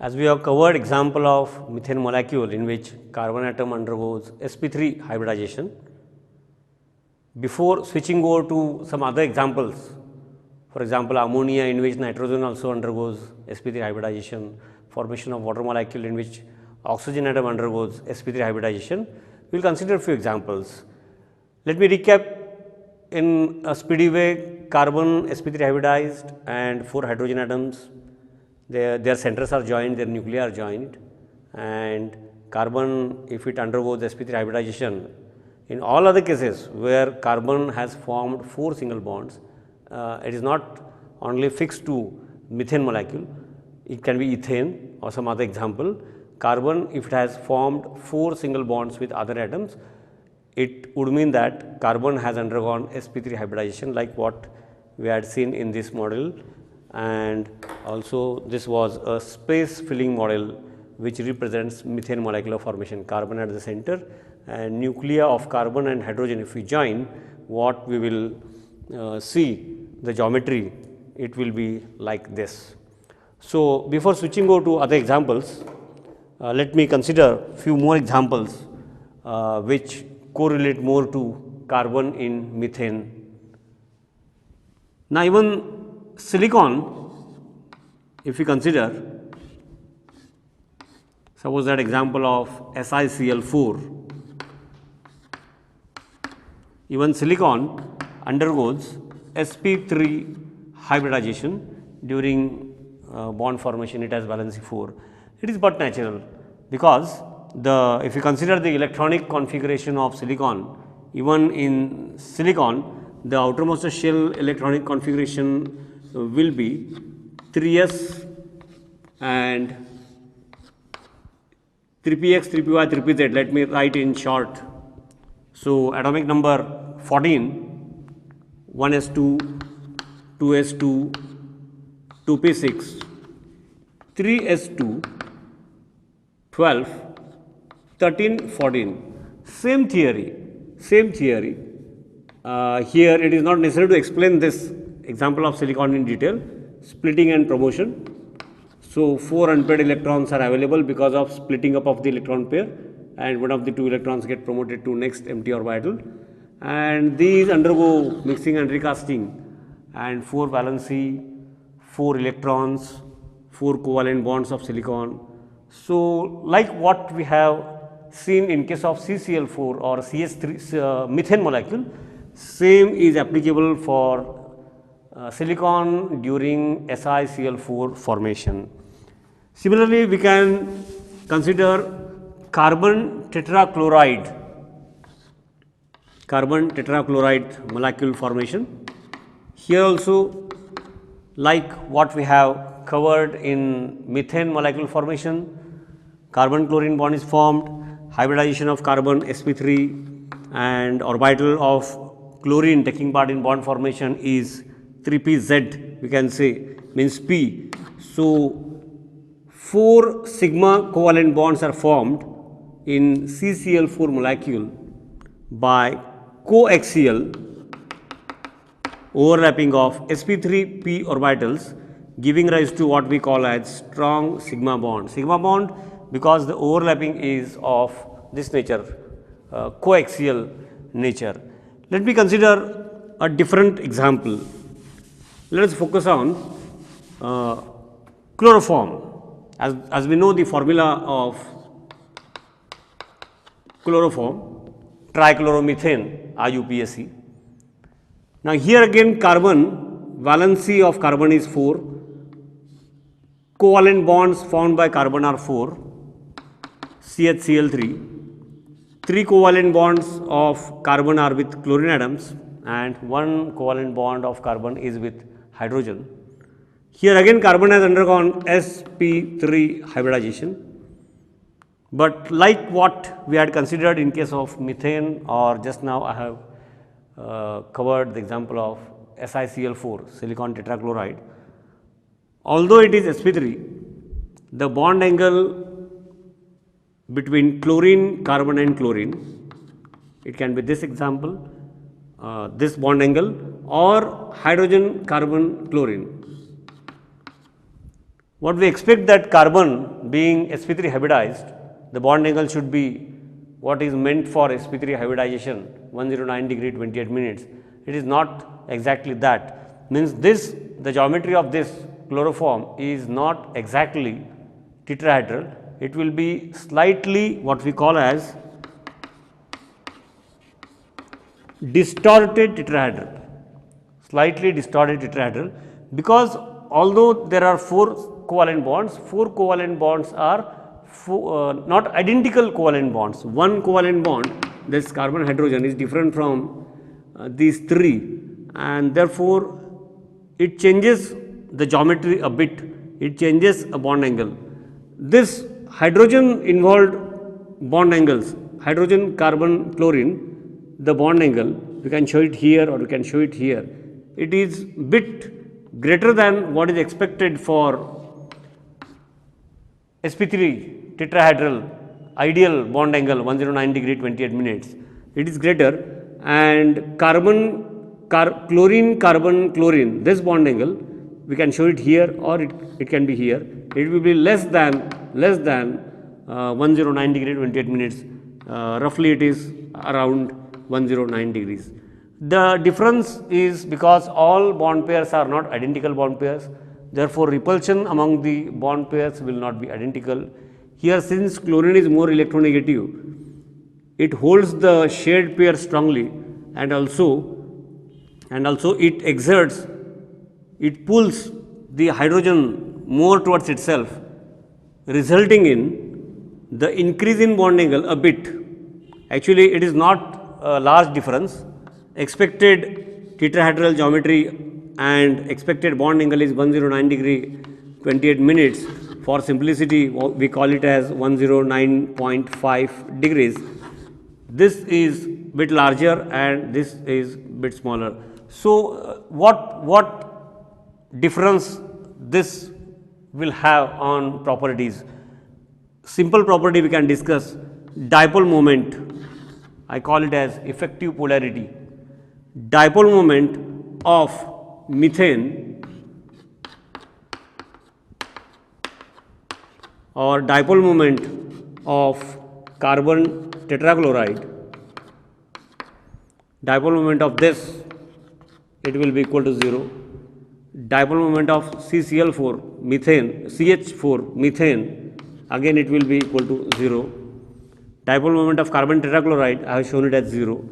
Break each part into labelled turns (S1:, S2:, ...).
S1: As we have covered example of methane molecule in which carbon atom undergoes sp3 hybridization. Before switching over to some other examples, for example, ammonia in which nitrogen also undergoes sp3 hybridization, formation of water molecule in which oxygen atom undergoes sp3 hybridization, we will consider a few examples. Let me recap in a speedy way. Carbon sp3 hybridized and 4 hydrogen atoms, their centers are joined, their nuclei are joined, and carbon, if it undergoes sp3 hybridization, in all other cases where carbon has formed 4 single bonds, it is not only fixed to methane molecule, it can be ethane or some other example. Carbon, if it has formed 4 single bonds with other atoms, it would mean that carbon has undergone sp3 hybridization, like what we had seen in this model, and also this was a space filling model which represents methane molecular formation, carbon at the center and nuclei of carbon and hydrogen. If we join, what we will see the geometry, it will be like this. So, before switching over to other examples, let me consider few more examples which correlate more to carbon in methane. Now, even silicon, if we consider, suppose that example of SiCl4, even silicon undergoes sp3 hybridization during bond formation, it has valency 4. It is but natural, because if you consider the electronic configuration of silicon, even in silicon the outermost shell electronic configuration will be 3s and 3px, 3py, 3pz. Let me write in short. So, atomic number 14, 1s2, 2s2, 2p6, 3s2, 12, 13, 14. Same theory. Here it is not necessary to explain this example of silicon in detail, splitting and promotion. So, 4 unpaired electrons are available because of splitting up of the electron pair, and one of the 2 electrons get promoted to next empty orbital, and these undergo mixing and recasting, and 4 valency, 4 electrons, 4 covalent bonds of silicon. So, like what we have seen in case of CCl4 or CH3 methane molecule, same is applicable for silicon during SiCl4 formation. Similarly, we can consider carbon tetrachloride molecule formation. Here also, like what we have covered in methane molecule formation, carbon chlorine bond is formed, hybridization of carbon sp3 and orbital of chlorine taking part in bond formation is 3pz, we can say, means p. So, 4 sigma covalent bonds are formed in CCl4 molecule by coaxial overlapping of sp3p orbitals, giving rise to what we call as strong sigma bond. Sigma bond, because the overlapping is of this nature, coaxial nature. Let me consider a different example. Let us focus on chloroform. As we know the formula of chloroform, trichloromethane, IUPAC. Now, here again carbon, valency of carbon is 4, covalent bonds formed by carbon are 4, CHCl3, 3 covalent bonds of carbon are with chlorine atoms, and 1 covalent bond of carbon is with hydrogen. Here again carbon has undergone sp3 hybridization, but like what we had considered in case of methane, or just now I have covered the example of SiCl4, silicon tetrachloride. Although it is sp3, the bond angle between chlorine, carbon and chlorine, it can be this example, this bond angle, or hydrogen, carbon, chlorine. What we expect that carbon being sp3 hybridized, the bond angle should be what is meant for sp3 hybridization 109 degree 28 minutes. It is not exactly that. Means this, the geometry of this chloroform is not exactly tetrahedral. It will be slightly what we call as distorted tetrahedral, slightly distorted tetrahedral, because although there are 4 covalent bonds are not identical covalent bonds. One covalent bond, this carbon hydrogen, is different from these 3, and therefore it changes the geometry a bit, it changes a bond angle. This hydrogen involved bond angles, hydrogen, carbon, chlorine, the bond angle, we can show it here or we can show it here. It is bit greater than what is expected for sp3 tetrahedral ideal bond angle 109 degree 28 minutes. It is greater, and chlorine, carbon, chlorine, this bond angle we can show it here or it can be here. It will be less than 109 degree 28 minutes. Roughly it is around 109 degrees. The difference is because all bond pairs are not identical bond pairs, therefore repulsion among the bond pairs will not be identical. Here, since chlorine is more electronegative, it holds the shared pair strongly, and also it exerts, it pulls the hydrogen more towards itself, resulting in the increase in bond angle a bit. Actually, it is not a large difference. Expected tetrahedral geometry and expected bond angle is 109 degree 28 minutes. For simplicity, we call it as 109.5 degrees. This is bit larger and this is bit smaller. So, what difference this will have on properties? Simple property we can discuss. Dipole moment, I call it as effective polarity. Dipole moment of methane or dipole moment of carbon tetrachloride, dipole moment of this, it will be equal to 0. Dipole moment of CCl4 methane, CH4 methane, again it will be equal to 0. Dipole moment of carbon tetrachloride, I have shown it as 0.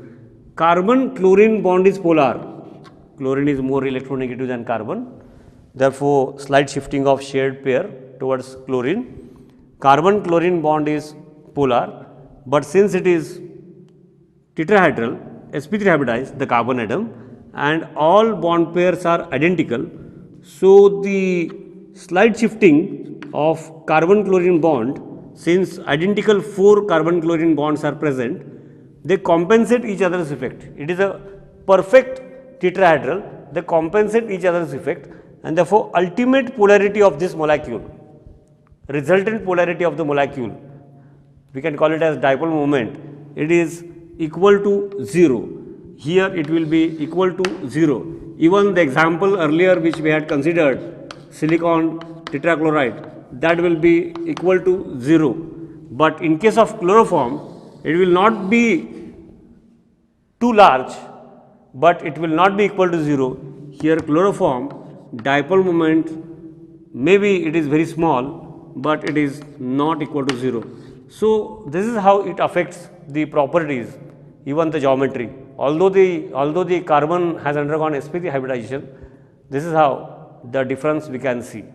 S1: Carbon chlorine bond is polar. Chlorine is more electronegative than carbon. Therefore, slight shifting of shared pair towards chlorine. Carbon chlorine bond is polar, but since it is tetrahedral, sp3 hybridized, the carbon atom, and all bond pairs are identical. So, the slight shifting of carbon chlorine bond, since identical 4 carbon chlorine bonds are present, they compensate each other's effect. It is a perfect tetrahedral, they compensate each other's effect, and therefore, ultimate polarity of this molecule, resultant polarity of the molecule, we can call it as dipole moment, it is equal to 0. Here it will be equal to 0. Even the example earlier which we had considered, silicon tetrachloride, that will be equal to 0. But in case of chloroform, it will not be too large, but it will not be equal to 0. Here chloroform, dipole moment, maybe it is very small, but it is not equal to 0. So, this is how it affects the properties, even the geometry. Although the carbon has undergone sp3 hybridization, this is how the difference we can see.